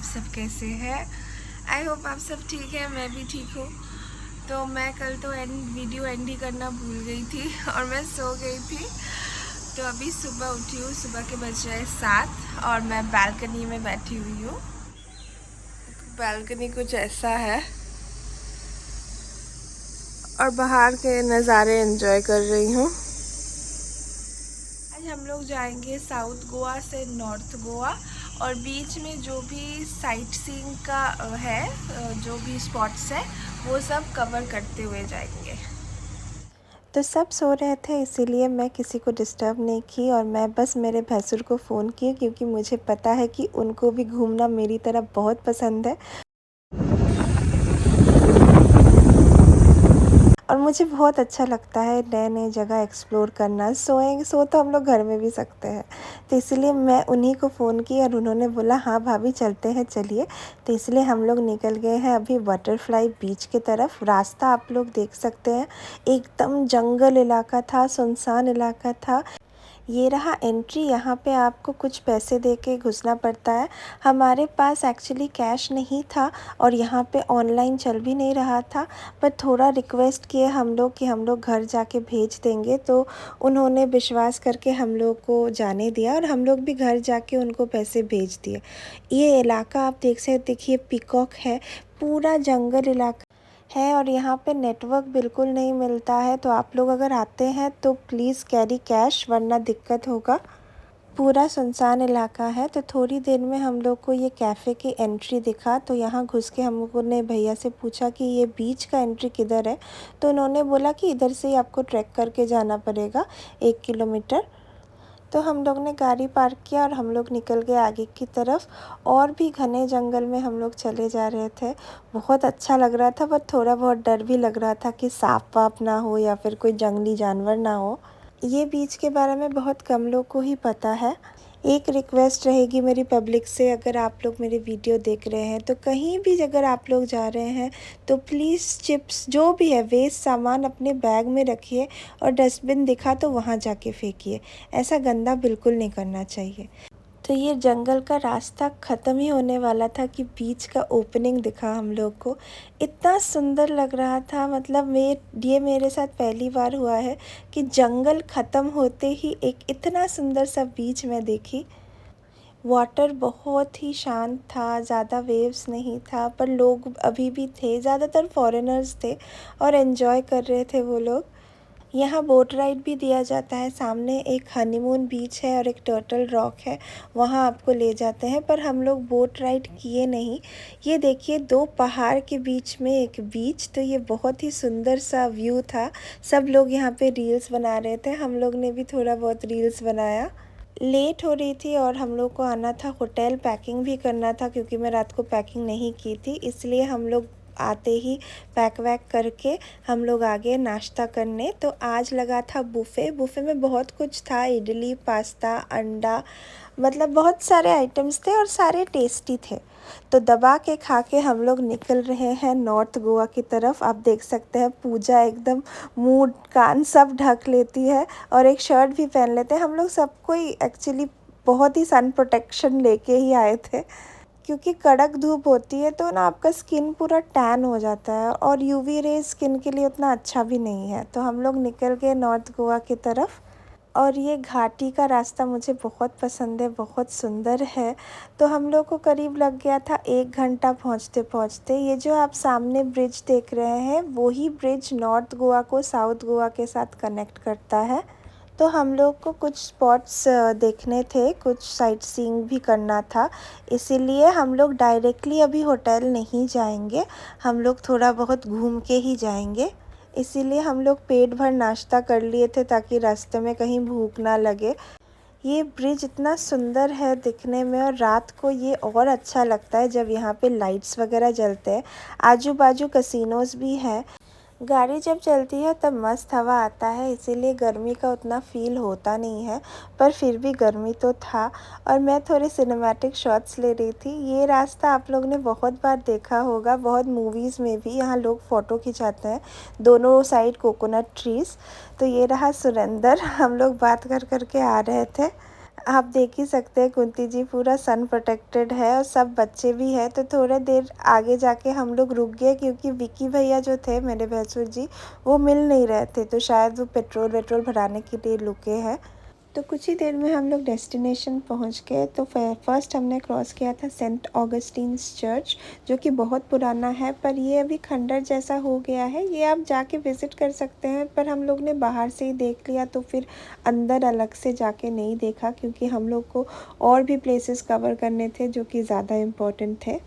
सब कैसे हैं। आई होप आप सब ठीक है, मैं भी ठीक हूँ। तो मैं कल तो वीडियो एंड ही करना भूल गई थी और मैं सो गई थी। तो अभी सुबह उठी हूँ, सुबह के बज रहे 7 और मैं बालकनी में बैठी हुई हूँ। बालकनी कुछ ऐसा है और बाहर के नज़ारे एंजॉय कर रही हूँ। आज हम लोग जाएंगे साउथ गोवा से नॉर्थ गोवा और बीच में जो भी साइट सीइंग का है, जो भी स्पॉट्स है वो सब कवर करते हुए जाएंगे। तो सब सो रहे थे इसीलिए मैं किसी को डिस्टर्ब नहीं की और मैं बस मेरे भैंसुर को फ़ोन की क्योंकि मुझे पता है कि उनको भी घूमना मेरी तरह बहुत पसंद है और मुझे बहुत अच्छा लगता है नए नए जगह एक्सप्लोर करना। सो तो हम लोग घर में भी सकते हैं, तो इसलिए मैं उन्हीं को फ़ोन की और उन्होंने बोला हाँ भाभी चलते हैं चलिए। तो इसलिए हम लोग निकल गए हैं अभी बटरफ्लाई बीच की तरफ। रास्ता आप लोग देख सकते हैं, एकदम जंगल इलाका था, सुनसान इलाका था। ये रहा एंट्री, यहाँ पे आपको कुछ पैसे दे के घुसना पड़ता है। हमारे पास एक्चुअली कैश नहीं था और यहाँ पे ऑनलाइन चल भी नहीं रहा था, पर थोड़ा रिक्वेस्ट किए हम लोग कि हम लोग घर जाके भेज देंगे, तो उन्होंने विश्वास करके हम लोग को जाने दिया और हम लोग भी घर जाके उनको पैसे भेज दिए। ये इलाका आप देख सकते, देखिए पीकॉक है, पूरा जंगल इलाका है और यहाँ पे नेटवर्क बिल्कुल नहीं मिलता है। तो आप लोग अगर आते हैं तो प्लीज़ कैरी कैश वरना दिक्कत होगा। पूरा सुनसान इलाका है। तो थोड़ी देर में हम लोग को ये कैफ़े की एंट्री दिखा, तो यहाँ घुस के हम लोगों ने भैया से पूछा कि ये बीच का एंट्री किधर है। तो उन्होंने बोला कि इधर से ही आपको ट्रैक करके जाना पड़ेगा 1 किलोमीटर। तो हम लोग ने गाड़ी पार्क किया और हम लोग निकल गए आगे की तरफ। और भी घने जंगल में हम लोग चले जा रहे थे। बहुत अच्छा लग रहा था, पर थोड़ा बहुत डर भी लग रहा था कि सांप वाप ना हो या फिर कोई जंगली जानवर ना हो। ये बीच के बारे में बहुत कम लोग को ही पता है। एक रिक्वेस्ट रहेगी मेरी पब्लिक से, अगर आप लोग मेरे वीडियो देख रहे हैं तो कहीं भी अगर आप लोग जा रहे हैं तो प्लीज़ चिप्स जो भी है वेस्ट सामान अपने बैग में रखिए और डस्टबिन दिखा तो वहाँ जाके फेंकिए। ऐसा गंदा बिल्कुल नहीं करना चाहिए। तो ये जंगल का रास्ता ख़त्म ही होने वाला था कि बीच का ओपनिंग दिखा हम लोग को। इतना सुंदर लग रहा था, मतलब ये मेरे साथ पहली बार हुआ है कि जंगल ख़त्म होते ही एक इतना सुंदर सा बीच मैं देखी। वाटर बहुत ही शांत था, ज़्यादा वेव्स नहीं था, पर लोग अभी भी थे, ज़्यादातर फॉरेनर्स थे और एंजॉय कर रहे थे वो लोग। यहाँ बोट राइड भी दिया जाता है। सामने एक हनीमून बीच है और एक टर्टल रॉक है, वहाँ आपको ले जाते हैं, पर हम लोग बोट राइड किए नहीं। ये देखिए 2 पहाड़ के बीच में एक बीच, तो ये बहुत ही सुंदर सा व्यू था। सब लोग यहाँ पे रील्स बना रहे थे, हम लोग ने भी थोड़ा बहुत रील्स बनाया। लेट हो रही थी और हम लोग को आना था होटल, पैकिंग भी करना था क्योंकि मैं रात को पैकिंग नहीं की थी, इसलिए हम लोग आते ही पैक वैक करके हम लोग आ गए नाश्ता करने। तो आज लगा था बुफ़े में बहुत कुछ था, इडली, पास्ता, अंडा, मतलब बहुत सारे आइटम्स थे और सारे टेस्टी थे। तो दबा के खा के हम लोग निकल रहे हैं नॉर्थ गोवा की तरफ। आप देख सकते हैं पूजा एकदम मुंह कान सब ढक लेती है और एक शर्ट भी पहन लेते हैं। हम लोग सब कोई एक्चुअली बहुत ही सन प्रोटेक्शन लेके ही आए थे क्योंकि कड़क धूप होती है तो ना आपका स्किन पूरा टैन हो जाता है और यूवी रेज स्किन के लिए उतना अच्छा भी नहीं है। तो हम लोग निकल गए नॉर्थ गोवा की तरफ और ये घाटी का रास्ता मुझे बहुत पसंद है, बहुत सुंदर है। तो हम लोग को करीब लग गया था 1 घंटा पहुँचते पहुँचते। ये जो आप सामने ब्रिज देख रहे हैं वही ब्रिज नॉर्थ गोवा को साउथ गोवा के साथ कनेक्ट करता है। तो हम लोग को कुछ स्पॉट्स देखने थे, कुछ साइट सीइंग भी करना था, इसीलिए हम लोग डायरेक्टली अभी होटल नहीं जाएंगे, हम लोग थोड़ा बहुत घूम के ही जाएंगे। इसीलिए हम लोग पेट भर नाश्ता कर लिए थे ताकि रास्ते में कहीं भूख ना लगे। ये ब्रिज इतना सुंदर है दिखने में और रात को ये और अच्छा लगता है जब यहाँ पे लाइट्स वगैरह जलते हैं। आजू बाजू कसिनोज भी हैं। गाड़ी जब चलती है तब मस्त हवा आता है, इसीलिए गर्मी का उतना फ़ील होता नहीं है, पर फिर भी गर्मी तो था। और मैं थोड़े सिनेमैटिक शॉट्स ले रही थी। ये रास्ता आप लोग ने बहुत बार देखा होगा, बहुत मूवीज़ में भी यहाँ लोग फ़ोटो खिंचाते हैं, दोनों साइड कोकोनट ट्रीज़। तो ये रहा सुरेंदर, हम लोग बात कर कर के आ रहे थे। आप देख ही सकते हैं कुंती जी पूरा सन प्रोटेक्टेड है और सब बच्चे भी हैं। तो थोड़ा देर आगे जाके हम लोग रुक गए क्योंकि विक्की भैया जो थे मेरे भैंसुर जी, वो मिल नहीं रहे थे, तो शायद वो पेट्रोल वेट्रोल भराने के लिए रुके हैं। तो कुछ ही देर में हम लोग डेस्टिनेशन पहुंच गए। तो फर्स्ट हमने क्रॉस किया था सेंट ऑगस्टीन्स चर्च, जो कि बहुत पुराना है, पर ये अभी खंडर जैसा हो गया है। ये आप जाके विज़िट कर सकते हैं, पर हम लोग ने बाहर से ही देख लिया, तो फिर अंदर अलग से जाके नहीं देखा क्योंकि हम लोग को और भी प्लेसेस कवर करने थे जो कि ज़्यादा इम्पोर्टेंट थे।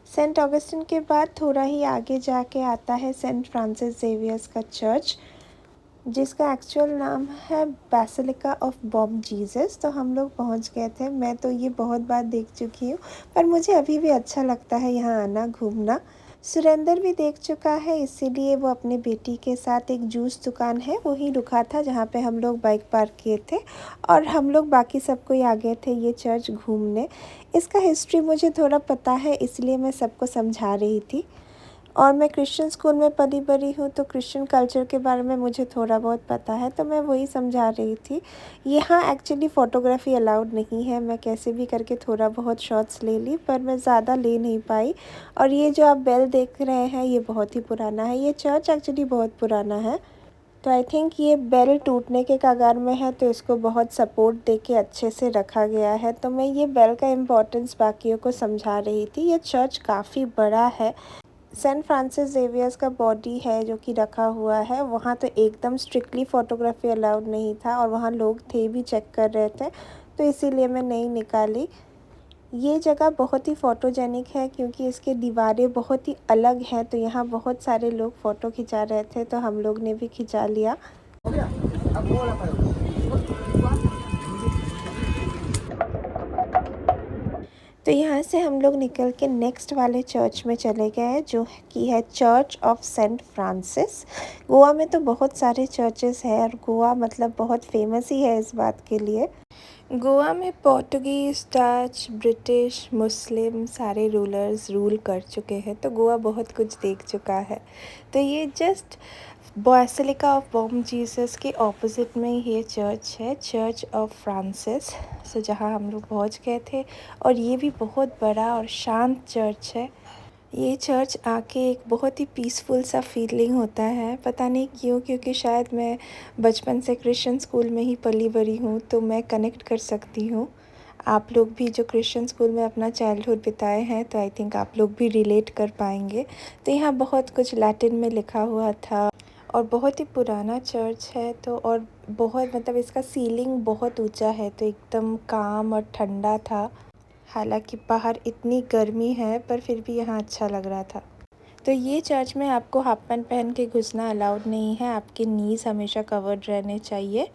सेंट ऑगस्टिन के बाद थोड़ा ही आगे जाके आता है सेंट फ्रांसिस जेवियर्स का चर्च, जिसका एक्चुअल नाम है बेसिलिका ऑफ बॉम जीसस। तो हम लोग पहुंच गए थे। मैं तो ये बहुत बार देख चुकी हूँ, पर मुझे अभी भी अच्छा लगता है यहाँ आना, घूमना। सुरेंदर भी देख चुका है, इसीलिए वो अपने बेटी के साथ एक जूस दुकान है वहीं रुका था जहाँ पे हम लोग बाइक पार्क किए थे, और हम लोग बाकी सबको ही आ गए थे ये चर्च घूमने। इसका हिस्ट्री मुझे थोड़ा पता है, इसलिए मैं सबको समझा रही थी। और मैं क्रिश्चियन स्कूल में पली बड़ी हूँ, तो क्रिश्चियन कल्चर के बारे में मुझे थोड़ा बहुत पता है, तो मैं वही समझा रही थी। यहाँ एक्चुअली फ़ोटोग्राफी अलाउड नहीं है। मैं कैसे भी करके थोड़ा बहुत शॉट्स ले ली, पर मैं ज़्यादा ले नहीं पाई। और ये जो आप बेल देख रहे हैं, ये बहुत ही पुराना है। ये चर्च एक्चुअली बहुत पुराना है। तो आई थिंक ये बेल टूटने के कगार में है, तो इसको बहुत सपोर्ट दे के अच्छे से रखा गया है। तो मैं ये बेल का इम्पोर्टेंस बाकियों को समझा रही थी। ये चर्च काफ़ी बड़ा है। सेंट फ्रांसिस जेवियर्स का बॉडी है जो कि रखा हुआ है वहाँ, तो एकदम स्ट्रिक्टली फ़ोटोग्राफी अलाउड नहीं था, और वहाँ लोग थे भी, चेक कर रहे थे, तो इसीलिए मैं नहीं निकाली। ये जगह बहुत ही फ़ोटोजेनिक है क्योंकि इसके दीवारें बहुत ही अलग हैं, तो यहाँ बहुत सारे लोग फ़ोटो खिंचा रहे थे, तो हम लोग ने भी खिंचा लिया। तो यहाँ से हम लोग निकल के नेक्स्ट वाले चर्च में चले गए, जो कि है Church of Saint Francis. Goa में तो बहुत सारे चर्चेस हैं, और गोवा मतलब बहुत फेमस ही है इस बात के लिए। गोवा में पोर्टुगीज़, डच, ब्रिटिश, मुस्लिम सारे रूलर्स रूल कर चुके हैं, तो गोवा बहुत कुछ देख चुका है। तो ये just basilica of Bom Jesus के ऑपोजिट में ये चर्च है, चर्च ऑफ फ्रांसिस। सो जहाँ हम लोग पहुँच गए थे, और ये भी बहुत बड़ा और शांत चर्च है। ये चर्च आके एक बहुत ही पीसफुल सा फीलिंग होता है, पता नहीं क्यों, क्योंकि शायद मैं बचपन से क्रिश्चियन स्कूल में ही पली बड़ी हूँ, तो मैं कनेक्ट कर सकती हूँ। आप लोग भी जो क्रिश्चियन स्कूल में अपना चाइल्डहुड बिताए हैं, तो आई थिंक आप लोग भी रिलेट कर पाएंगे। तो यहाँ बहुत कुछ लैटिन में लिखा हुआ था, और बहुत ही पुराना चर्च है। तो और बहुत मतलब इसका सीलिंग बहुत ऊंचा है, तो एकदम काम और ठंडा था। हालांकि बाहर इतनी गर्मी है, पर फिर भी यहाँ अच्छा लग रहा था। तो ये चर्च में आपको हाफ पैंट पहन के घुसना अलाउड नहीं है, आपके नीज़ हमेशा कवर्ड रहने चाहिए।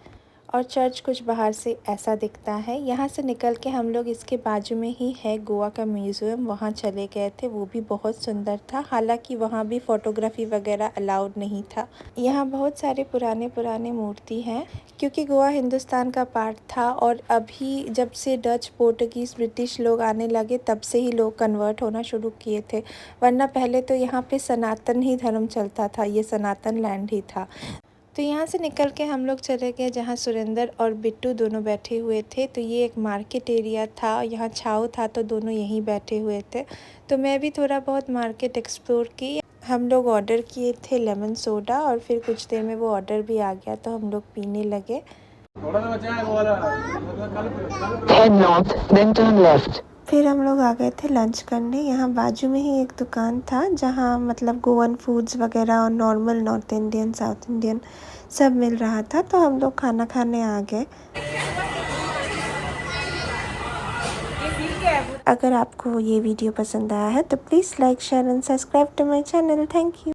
और चर्च कुछ बाहर से ऐसा दिखता है। यहाँ से निकल के हम लोग इसके बाजू में ही है गोवा का म्यूज़ियम, वहाँ चले गए थे। वो भी बहुत सुंदर था, हालांकि वहाँ भी फ़ोटोग्राफी वगैरह अलाउड नहीं था। यहाँ बहुत सारे पुराने मूर्ति हैं, क्योंकि गोवा हिंदुस्तान का पार्ट था, और अभी जब से डच, पोर्टुगीज़, ब्रिटिश लोग आने लगे, तब से ही लोग कन्वर्ट होना शुरू किए थे, वरना पहले तो यहाँ पे सनातन ही धर्म चलता था, ये सनातन लैंड ही था। तो यहाँ से निकल के हम लोग चले गए जहाँ सुरेंदर और बिट्टू दोनों बैठे हुए थे। तो ये एक मार्केट एरिया था, यहाँ छाँव था, तो दोनों यहीं बैठे हुए थे। तो मैं भी थोड़ा बहुत मार्केट एक्सप्लोर की। हम लोग ऑर्डर किए थे लेमन सोडा, और फिर कुछ देर में वो ऑर्डर भी आ गया, तो हम लोग पीने लगे। फिर हम लोग आ गए थे लंच करने। यहाँ बाजू में ही एक दुकान था जहाँ मतलब गोवन फूड्स वगैरह और normal north Indian, south Indian सब मिल रहा था, तो हम लोग खाना खाने आ गए। अगर आपको ये वीडियो पसंद आया है तो please like, share and subscribe to my channel. Thank you.